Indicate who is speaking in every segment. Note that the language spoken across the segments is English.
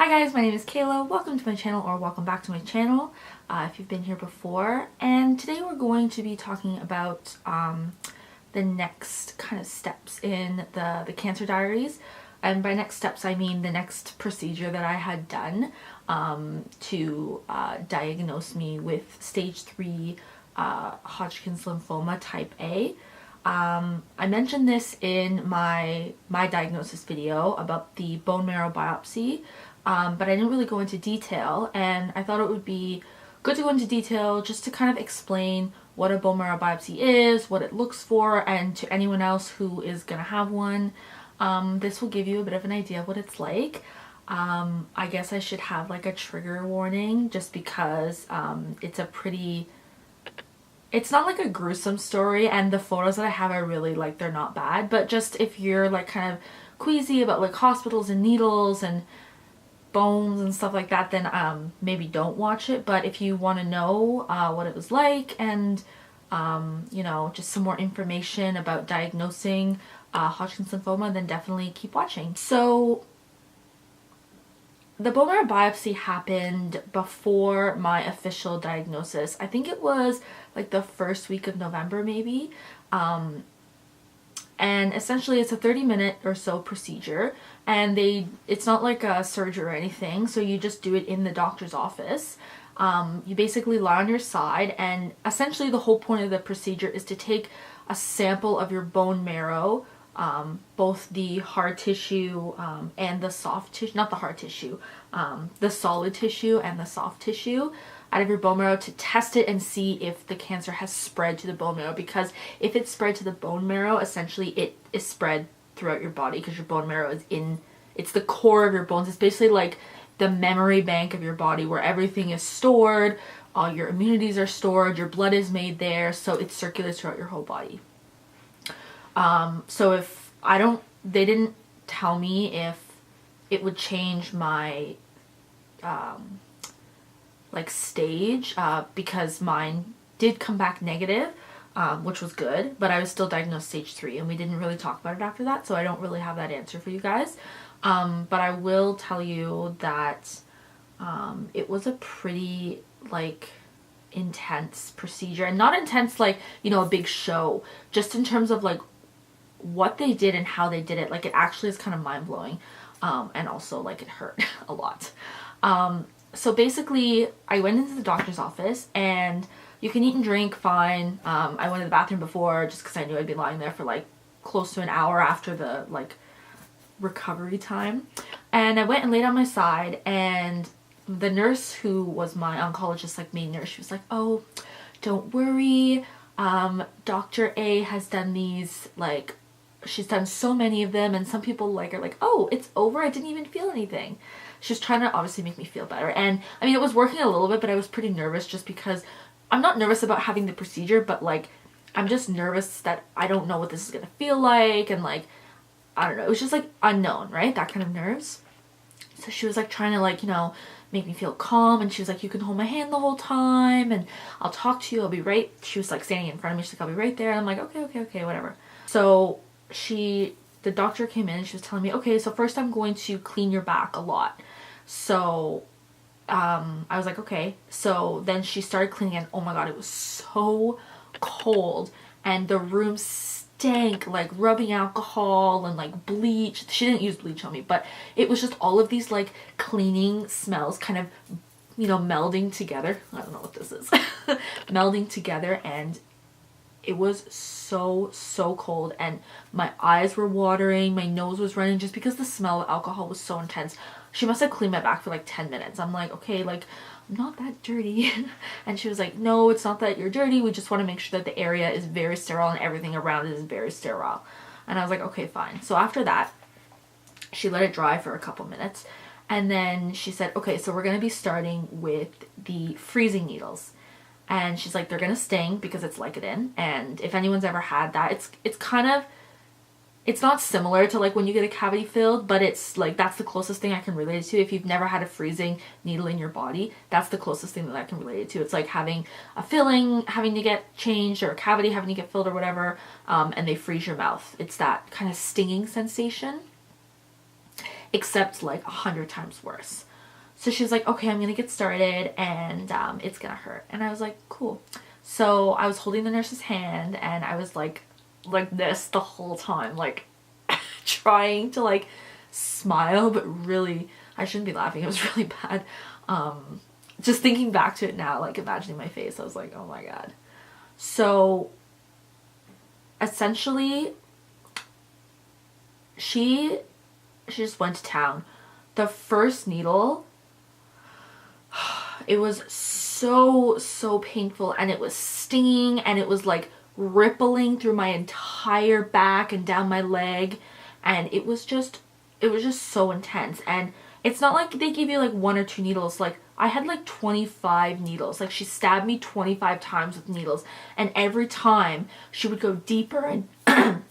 Speaker 1: Hi guys, my name is Kayla. Welcome to my channel, or welcome back to my channel if you've been here before. And today we're going to be talking about the next kind of steps in the cancer diaries. And by next steps I mean the next procedure that I had done to diagnose me with stage 3 Hodgkin's lymphoma type A. I mentioned this in my diagnosis video about the bone marrow biopsy, but I didn't really go into detail, and I thought it would be good to go into detail just to kind of explain what a bone marrow biopsy is, what it looks for, and to anyone else who is gonna have one, this will give you a bit of an idea of what it's like. I guess I should have like a trigger warning just because it's not like a gruesome story, and the photos that I have are really like, they're not bad, but just if you're like kind of queasy about like hospitals and needles and bones and stuff like that, then maybe don't watch it. But if you want to know what it was like and you know, just some more information about diagnosing Hodgkin's lymphoma, then definitely keep watching. So the bone marrow biopsy happened before my official diagnosis. I think it was like the first week of November maybe. And essentially it's a 30-minute or so procedure, and it's not like a surgery or anything, so you just do it in the doctor's office. You basically lie on your side, and essentially the whole point of the procedure is to take a sample of your bone marrow, both the hard tissue and the soft tissue, not the hard tissue, the solid tissue and the soft tissue out of your bone marrow, to test it and see if the cancer has spread to the bone marrow. Because if it's spread to the bone marrow, essentially it is spread throughout your body, because your bone marrow is it's the core of your bones. It's basically like the memory bank of your body where everything is stored, all your immunities are stored, your blood is made there, so it circulates throughout your whole body. So if they didn't tell me if it would change my like stage, because mine did come back negative, which was good, but I was still diagnosed stage 3, and we didn't really talk about it after that, so I don't really have that answer for you guys. But I will tell you that it was a pretty like intense procedure, and not intense like, you know, a big show, just in terms of like what they did and how they did it. Like, it actually is kind of mind-blowing, and also like it hurt a lot. So basically I went into the doctor's office, and you can eat and drink fine. I went to the bathroom before just because I knew I'd be lying there for like close to an hour after the like recovery time, and I went and laid on my side, and the nurse, who was my oncologist, like main nurse, she was like, "Oh, don't worry, Dr. A has done these, like, she's done so many of them, and some people like are like, oh, it's over, I didn't even feel anything." She was trying to obviously make me feel better, and I mean, it was working a little bit, but I was pretty nervous just because I'm not nervous about having the procedure, but like I'm just nervous that I don't know what this is gonna feel like, and like I don't know, it was just like unknown, right? That kind of nerves. So she was like trying to, like, you know, make me feel calm, and she was like, "You can hold my hand the whole time, and I'll talk to you, I'll be right," she was like standing in front of me, she's like, "I'll be right there," and I'm like, okay, whatever. So the doctor came in, and she was telling me, "Okay, so first I'm going to clean your back a lot." So I was like, okay. So then she started cleaning, and oh my god, it was so cold, and the room stank like rubbing alcohol and like bleach. She didn't use bleach on me, but it was just all of these like cleaning smells kind of, you know, melding together. I don't know what this is. Melding together, and it was so cold, and my eyes were watering, my nose was running, just because the smell of alcohol was so intense. She must have cleaned my back for like 10 minutes. I'm like, okay, like, I'm not that dirty. And she was like, "No, it's not that you're dirty, we just want to make sure that the area is very sterile and everything around it is very sterile." And I was like, okay, fine. So after that, she let it dry for a couple minutes, and then she said, "Okay, so we're going to be starting with the freezing needles." And she's like, "They're gonna sting because it's Vicodin." And if anyone's ever had that, it's kind of, it's not similar to like when you get a cavity filled, but it's like, that's the closest thing I can relate it to. If you've never had a freezing needle in your body, that's the closest thing that I can relate it to. It's like having a filling having to get changed, or a cavity having to get filled, or whatever, and they freeze your mouth. It's that kind of stinging sensation. except like 100 times worse. So she's like, okay, I'm gonna get started, and it's gonna hurt. And I was like, cool. So I was holding the nurse's hand, and I was like this the whole time, like trying to like smile, but really I shouldn't be laughing. It was really bad. Just thinking back to it now, like imagining my face, I was like, oh my god. So essentially she just went to town. The first needle, it was so painful, and it was stinging, and it was like rippling through my entire back and down my leg, and it was just so intense. And it's not like they give you like 1 or 2 needles. Like I had like 25 needles. Like she stabbed me 25 times with needles, and every time she would go deeper, and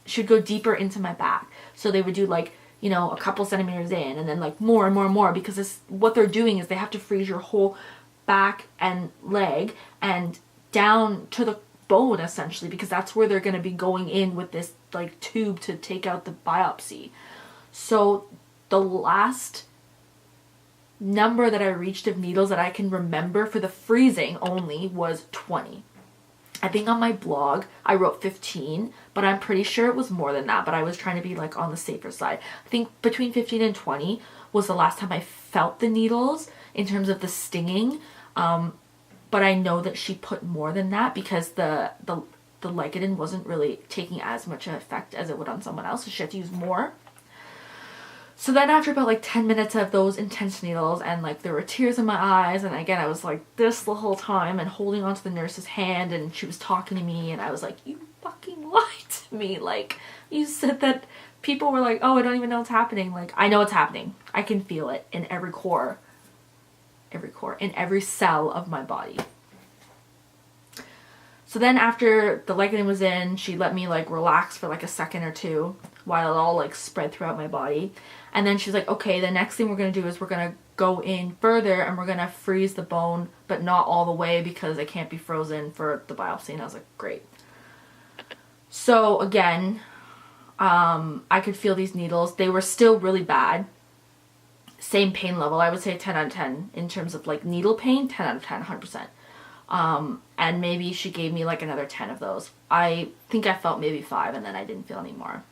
Speaker 1: she would go deeper into my back. So they would do like, you know, a couple centimeters in, and then like more and more and more, because this, what they're doing is they have to freeze your whole back and leg and down to the bone, essentially, because that's where they're going to be going in with this like tube to take out the biopsy. So the last number that I reached of needles that I can remember for the freezing only was 20. I think on my blog I wrote 15, but I'm pretty sure it was more than that, but I was trying to be like on the safer side. I think between 15 and 20 was the last time I felt the needles in terms of the stinging. But I know that she put more than that, because the Ligadin wasn't really taking as much effect as it would on someone else, so she had to use more. So then after about like 10 minutes of those intense needles, and like there were tears in my eyes, and again I was like this the whole time and holding onto the nurse's hand, and she was talking to me, and I was like, you fucking lied to me. Like, you said that people were like, oh, I don't even know what's happening. Like, I know what's happening. I can feel it in every core, in every cell of my body. So then after the Ligadin was in, she let me like relax for like a second or two while it all like spread throughout my body. And then she's like, okay, the next thing we're going to do is we're going to go in further, and we're going to freeze the bone, but not all the way because it can't be frozen for the biopsy. And I was like, great. So again, I could feel these needles. They were still really bad. Same pain level. I would say 10 out of 10 in terms of like needle pain, 10 out of 10, 100%. And maybe she gave me like another 10 of those. I think I felt maybe 5, and then I didn't feel any more.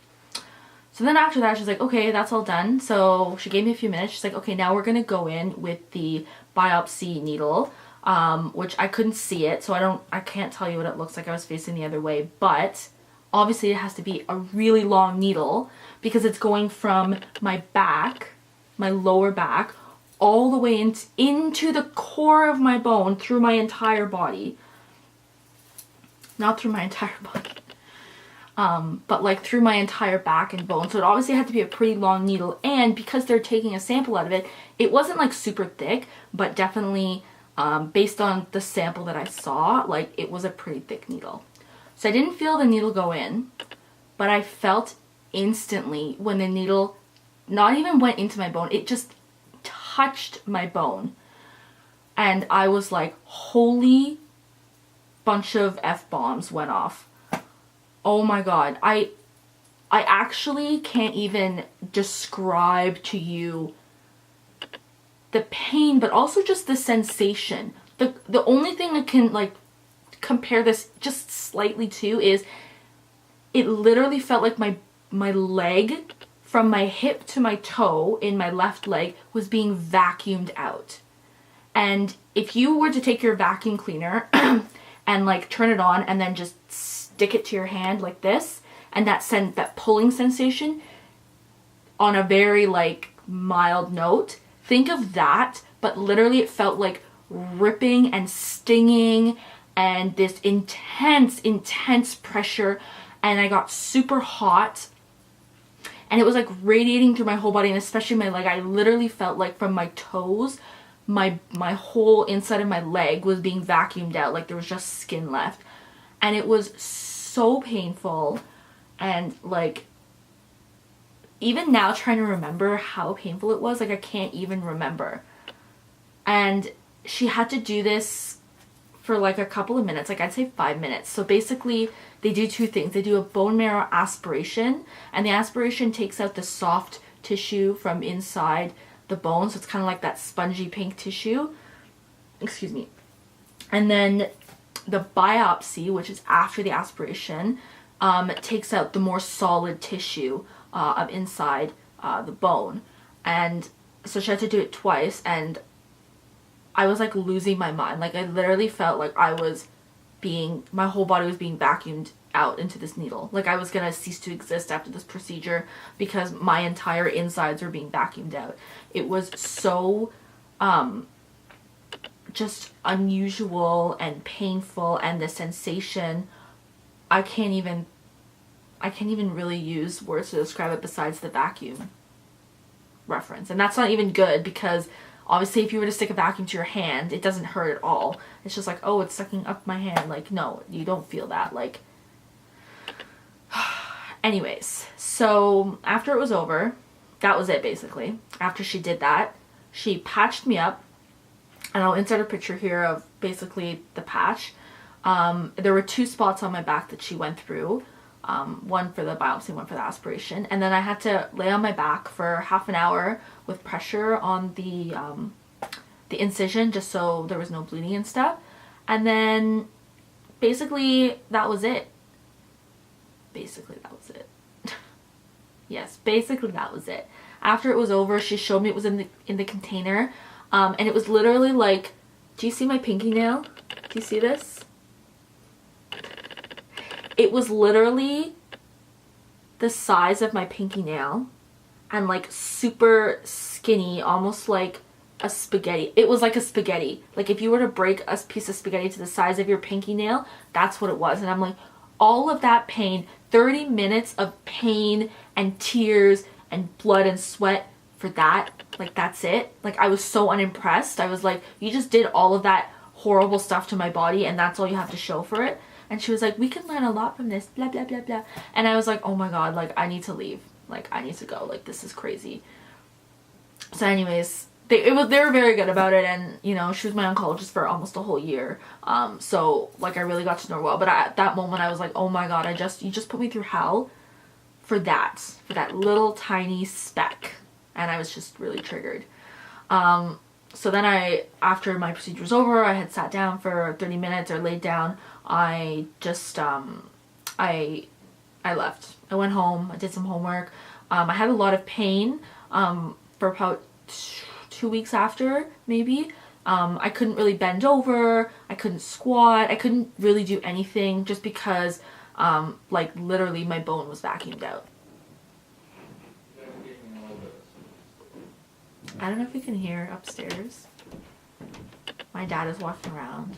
Speaker 1: So then after that, she's like, okay, that's all done. So she gave me a few minutes. She's like, okay, now we're going to go in with the biopsy needle, which I couldn't see it. So I can't tell you what it looks like. I was facing the other way, but obviously it has to be a really long needle, because it's going from my back, my lower back, all the way into the core of my bone, through my entire body. Not through my entire body. But like through my entire back and bone. So it obviously had to be a pretty long needle, and because they're taking a sample out of it, it wasn't like super thick, but definitely based on the sample that I saw, like it was a pretty thick needle. So I didn't feel the needle go in, but I felt instantly when the needle not even went into my bone, it just touched my bone. And I was like, holy bunch of F-bombs went off. Oh my god, I actually can't even describe to you the pain, but also just the sensation. The only thing I can like compare this just slightly to is it literally felt like my leg from my hip to my toe in my left leg was being vacuumed out. And if you were to take your vacuum cleaner and like turn it on and then just stick it to your hand like this, and that pulling sensation on a very like mild note, think of that, but literally it felt like ripping and stinging and this intense pressure, and I got super hot, and it was like radiating through my whole body, and especially my leg. I literally felt like from my toes, my whole inside of my leg was being vacuumed out, like there was just skin left. And it was so painful, and like even now trying to remember how painful it was, like I can't even remember. And she had to do this for like a couple of minutes, like I'd say 5 minutes. So basically they do two things. They do a bone marrow aspiration, and the aspiration takes out the soft tissue from inside the bone, so it's kind of like that spongy pink tissue. Excuse me. And then the biopsy, which is after the aspiration, takes out the more solid tissue of inside the bone. And so she had to do it twice, and I was like losing my mind. Like I literally felt like my whole body was being vacuumed out into this needle. Like I was gonna cease to exist after this procedure because my entire insides were being vacuumed out. It was so just unusual and painful, and the sensation, I can't even really use words to describe it besides the vacuum reference. And that's not even good, because obviously if you were to stick a vacuum to your hand, it doesn't hurt at all. It's just like, oh, it's sucking up my hand. Like, no, you don't feel that. Like, anyways, so after it was over, that was it basically. After she did that, she patched me up, and I'll insert a picture here of basically the patch. There were 2 spots on my back that she went through. One for the biopsy, one for the aspiration. And then I had to lay on my back for half an hour with pressure on the incision, just so there was no bleeding and stuff. And then basically that was it. Basically that was it. Yes, basically that was it. After it was over, she showed me it was in the container. And it was literally like, do you see my pinky nail? Do you see this? It was literally the size of my pinky nail, and like super skinny, almost like a spaghetti. It was like a spaghetti. Like if you were to break a piece of spaghetti to the size of your pinky nail, that's what it was. And I'm like, all of that pain, 30 minutes of pain and tears and blood and sweat for that, like that's it? Like I was so unimpressed. I was like, you just did all of that horrible stuff to my body and that's all you have to show for it? And she was like, we can learn a lot from this, blah, blah, blah, blah. And I was like, oh my god, like, I need to leave. Like, I need to go. Like, this is crazy. So anyways, they were very good about it. And, you know, she was my oncologist for almost a whole year. So, like, I really got to know her well. But at that moment, I was like, oh my god, you just put me through hell for that little tiny speck. And I was just really triggered. So then after my procedure was over, I had sat down for 30 minutes or laid down. I just, I left. I went home, I did some homework. I had a lot of pain, for about 2 weeks after, maybe. I couldn't really bend over, I couldn't squat, I couldn't really do anything just because, like, literally my bone was vacuumed out. I don't know if you can hear upstairs. My dad is walking around.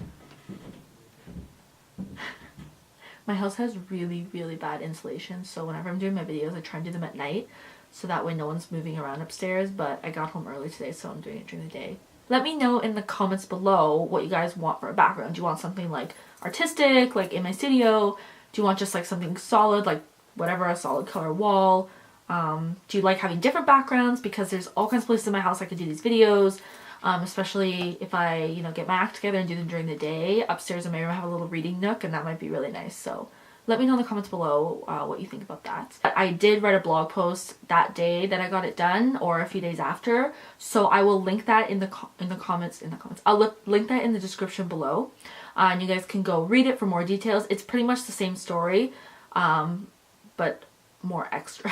Speaker 1: My house has really, really bad insulation, so whenever I'm doing my videos, I try and do them at night, so that way no one's moving around upstairs, but I got home early today, so I'm doing it during the day. Let me know in the comments below what you guys want for a background. Do you want something like artistic, like in my studio? Do you want just like something solid, like whatever, a solid color wall? Do you like having different backgrounds? Because there's all kinds of places in my house I could do these videos, especially if I, you know, get my act together and do them during the day. Upstairs in my room I have a little reading nook, and that might be really nice. So let me know in the comments below what you think about that. I did write a blog post that day that I got it done, or a few days after, so I will link that in the comments. I'll link that in the description below, and you guys can go read it for more details. It's pretty much the same story, but more extra.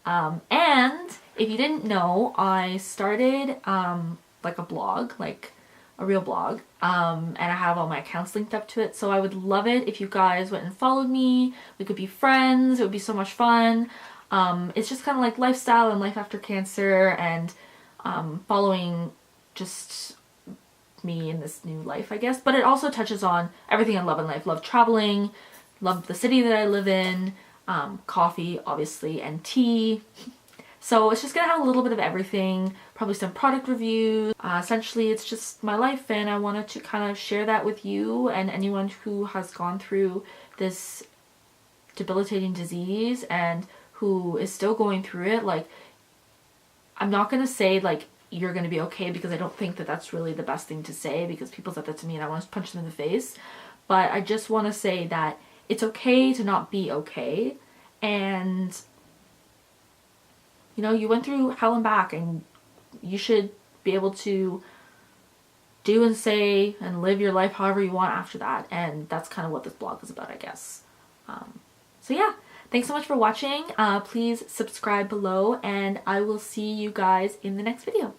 Speaker 1: And if you didn't know, I started like a blog, like a real blog, and I have all my accounts linked up to it, so I would love it if you guys went and followed me. We could be friends. It would be so much fun. It's just kind of like lifestyle and life after cancer, and following just me in this new life, I guess. But it also touches on everything I love in life. Love traveling, love the city that I live in, coffee obviously, and tea. So it's just gonna have a little bit of everything, probably some product reviews. Essentially it's just my life, and I wanted to kind of share that with you and anyone who has gone through this debilitating disease and who is still going through it. Like, I'm not gonna say like you're gonna be okay, because I don't think that that's really the best thing to say, because people said that to me and I want to punch them in the face. But I just want to say that it's okay to not be okay, and You know, you went through hell and back, and you should be able to do and say and live your life however you want after that. And that's kind of what this blog is about, I guess. So yeah, thanks so much for watching. Please subscribe below, and I will see you guys in the next video.